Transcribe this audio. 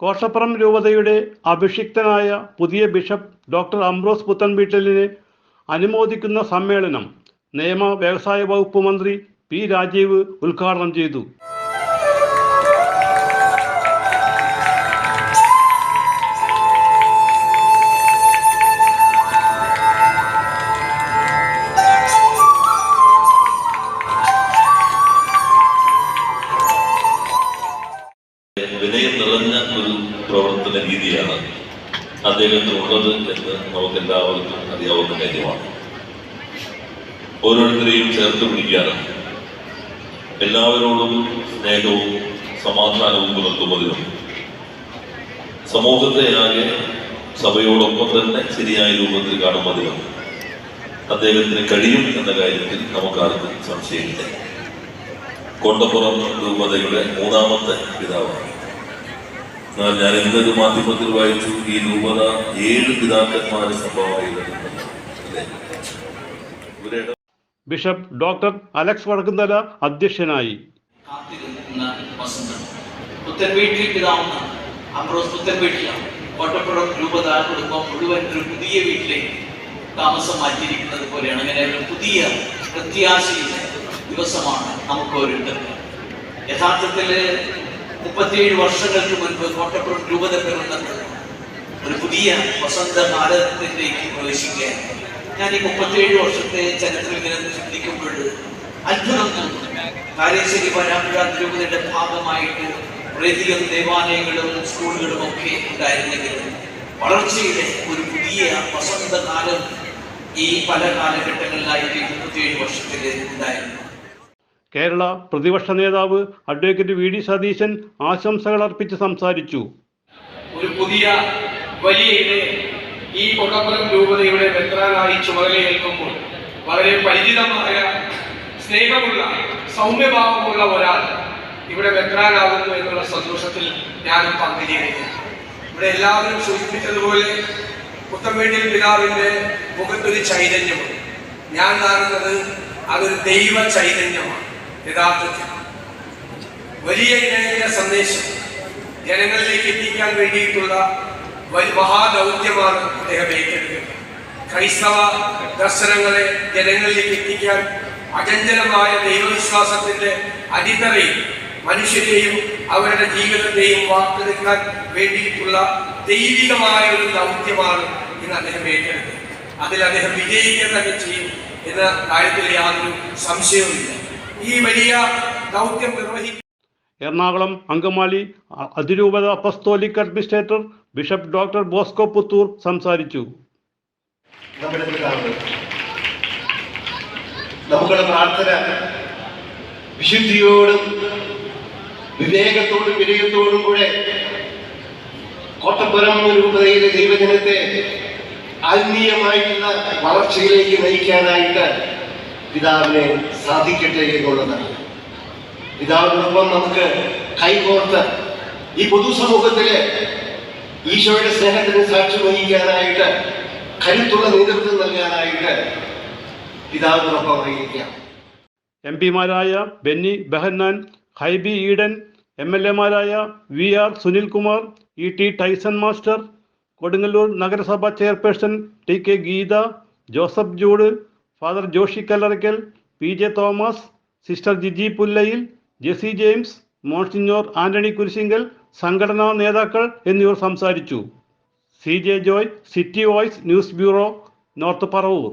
കോട്ടപ്പുറം രൂപതയുടെ അഭിഷിക്തനായ പുതിയ bishop doctor Ambrose പുത്തൻവീട്ടിലിനെ അനുമോദിക്കുന്ന സമ്മേളനം നിയമ വ്യവസായ വകുപ്പ് മന്ത്രി പി രാജീവ് ഉദ്ഘാടനം ചെയ്തു. വിനയം നിറഞ്ഞ ഒരു പ്രവർത്തന രീതിയാണ് അദ്ദേഹത്തിനുള്ളത് എന്ന് നമുക്കെല്ലാവർക്കും അറിയാവുന്ന കാര്യമാണ്. ഓരോരുത്തരെയും ചേർത്ത് പിടിക്കാനും എല്ലാവരോടും സ്നേഹവും സമാധാനവും പുലർത്തുന്നതിനും സമൂഹത്തെ ആകെ സഭയോടൊപ്പം തന്നെ ശരിയായ രൂപത്തിൽ കാണുന്നതിനും അദ്ദേഹത്തിന് കഴിയും എന്ന കാര്യത്തിൽ നമുക്കാർക്കും സംശയമില്ല. കോട്ടപ്പുറം രൂപതയുടെ മൂന്നാമത്തെ പിതാവാണ്. എന്നാൽ ഞാൻ ഇന്നൊരു മാധ്യമത്തിൽ വായിച്ചു, ഈ രൂപത 7 പിതാക്കന്മാരെ സംഭാവന ചെയ്തിട്ടുണ്ട്. ബിഷപ്പ് ഡോക്ടർ അലക്സ് വടക്കുംതല അധ്യക്ഷനായി. കോട്ടപ്പുറം രൂപത കുടുംബം മുഴുവൻ ഒരു പുതിയ വീട്ടിലേക്ക് താമസം മാറ്റിയിരിക്കുന്നത് പോലെയാണ്. അങ്ങനെ ഒരു പുതിയ പ്രത്യാശയുടെ ദിവസമാണ് നമുക്ക് ഓരോരുത്തർക്ക്. യഥാർത്ഥത്തിൽ 37 വർഷങ്ങൾക്ക് മുൻപ് കോട്ടപ്പുറം രൂപത പിറന്നത് ഒരു പുതിയ വസന്തകാലത്തിലേക്ക് പ്രവേശിക്കുകയാണ്. ഞാൻ ഈ 37 വർഷത്തെ ചരിത്രം ഇങ്ങനെ ചിന്തിക്കുമ്പോൾ അത്ഭുതം തോന്നുന്നു. കാരശ്ശേരി വരാപ്പുഴ രൂപതയുടെ ഭാഗമായിട്ട് വളരെയധികം ദേവാലയങ്ങളും സ്കൂളുകളും ഒക്കെ ഉണ്ടായിരുന്നെങ്കിലും വളർച്ചയുടെ ഒരു പുതിയ വസന്തകാലം ഈ പല കാലഘട്ടങ്ങളിലായിട്ട് 37 വർഷത്തിൽ ഉണ്ടായിരുന്നു. കേരള പ്രതിപക്ഷ നേതാവ് അഡ്വക്കേറ്റ് വി ഡി സതീശൻ ആശംസകൾ അർപ്പിച്ച് സംസാരിച്ചു. ഒരു പുതിയ വലിയ ഈ കോട്ടപ്പുറം രൂപതയുടെ മെത്രാനായി ചുമതലയേൽക്കുമ്പോൾ വളരെ പരിചിതമായ സ്നേഹമുള്ള സൗമ്യഭാവമുള്ള ഒരാൾ ഇവിടെ മെത്രാനാകുന്നു എന്നുള്ള സന്തോഷത്തിൽ ഞാനും പങ്കുചേരുകയാണ്. ഇവിടെ എല്ലാവരും സൂചിപ്പിച്ചതുപോലെ പുത്തൻവീട്ടിൽ പിതാവിന്റെ മുഖത്തൊരു ചൈതന്യമുണ്ട്. ഞാൻ കാണുന്നത് അതൊരു ദൈവ ചൈതന്യമാണ്. യഥാർത്ഥത്തിൽ വലിയ സന്ദേശം ജനങ്ങളിലേക്ക് എത്തിക്കാൻ വേണ്ടിയിട്ടുള്ള മഹാദൗത്യമാണ് അദ്ദേഹം ഏറ്റെടുക്കുന്നത്. ക്രൈസ്തവ ദർശനങ്ങളെ ജനങ്ങളിലേക്ക് എത്തിക്കാൻ അചഞ്ചലമായ ദൈവവിശ്വാസത്തിന്റെ അടിത്തറയിൽ മനുഷ്യരെയും അവരുടെ ജീവിതത്തെയും വാർത്തെടുക്കാൻ വേണ്ടിയിട്ടുള്ള ദൈവികമായ ഒരു ദൗത്യമാണ് ഇന്ന് അദ്ദേഹം ഏറ്റെടുത്തത്. അതിൽ അദ്ദേഹം വിജയിക്കാൻ തന്നെ ചെയ്യും എന്ന കാര്യത്തിൽ യാതൊരു സംശയവുമില്ല. ഈ വലിയ ദൗത്യം നിർവഹിക്കും. എറണാകുളം അങ്കമാലി അതിരൂപത apostolic administrator bishop doctor Bosco Puthur സംസാരിച്ചു. നമ്മുടെ പ്രാർത്ഥന വിശുദ്ധിയോടും വിവേകത്തോടും വിനയത്തോടും കൂടെ കോട്ടപ്പുറം രൂപതയിലെ ദൈവജനത്തെ ആത്മീയമായിട്ടുള്ള വളർച്ചയിലേക്ക് നയിക്കാനായിട്ട് പിതാവിനെ സാധിക്കട്ടെ എന്നുള്ളതാണ്. പിതാവിനോടൊപ്പം നമുക്ക് കൈകോർത്ത് ഈ പൊതുസമൂഹത്തില് ഈശോയുടെ സ്നേഹത്തിന് സാക്ഷ്യം വഹിക്കാനായിട്ട് കരുത്തുള്ള നേതൃത്വം നൽകാനായിട്ട് പിതാവിനോടൊപ്പം വഹിക്കാം. എംപിമാരായ ബെന്നി ബെഹന്നാൻ, ഹൈബി ഈഡൻ, MLA മാരായ VR Sunilkumar, ET Tyson master, Kodungallur നഗരസഭ chairperson TK Geetha, Joseph Jude, father Joshy Kallarakkal, PJ Thomas, sister Jiji Pullayil, Jessy James, monsignor Antony Kurisinkal, സംഘടനാ നേതാക്കൾ എന്നിവർ സംസാരിച്ചു. CJ Joy, city voice news bureau, north Paravur.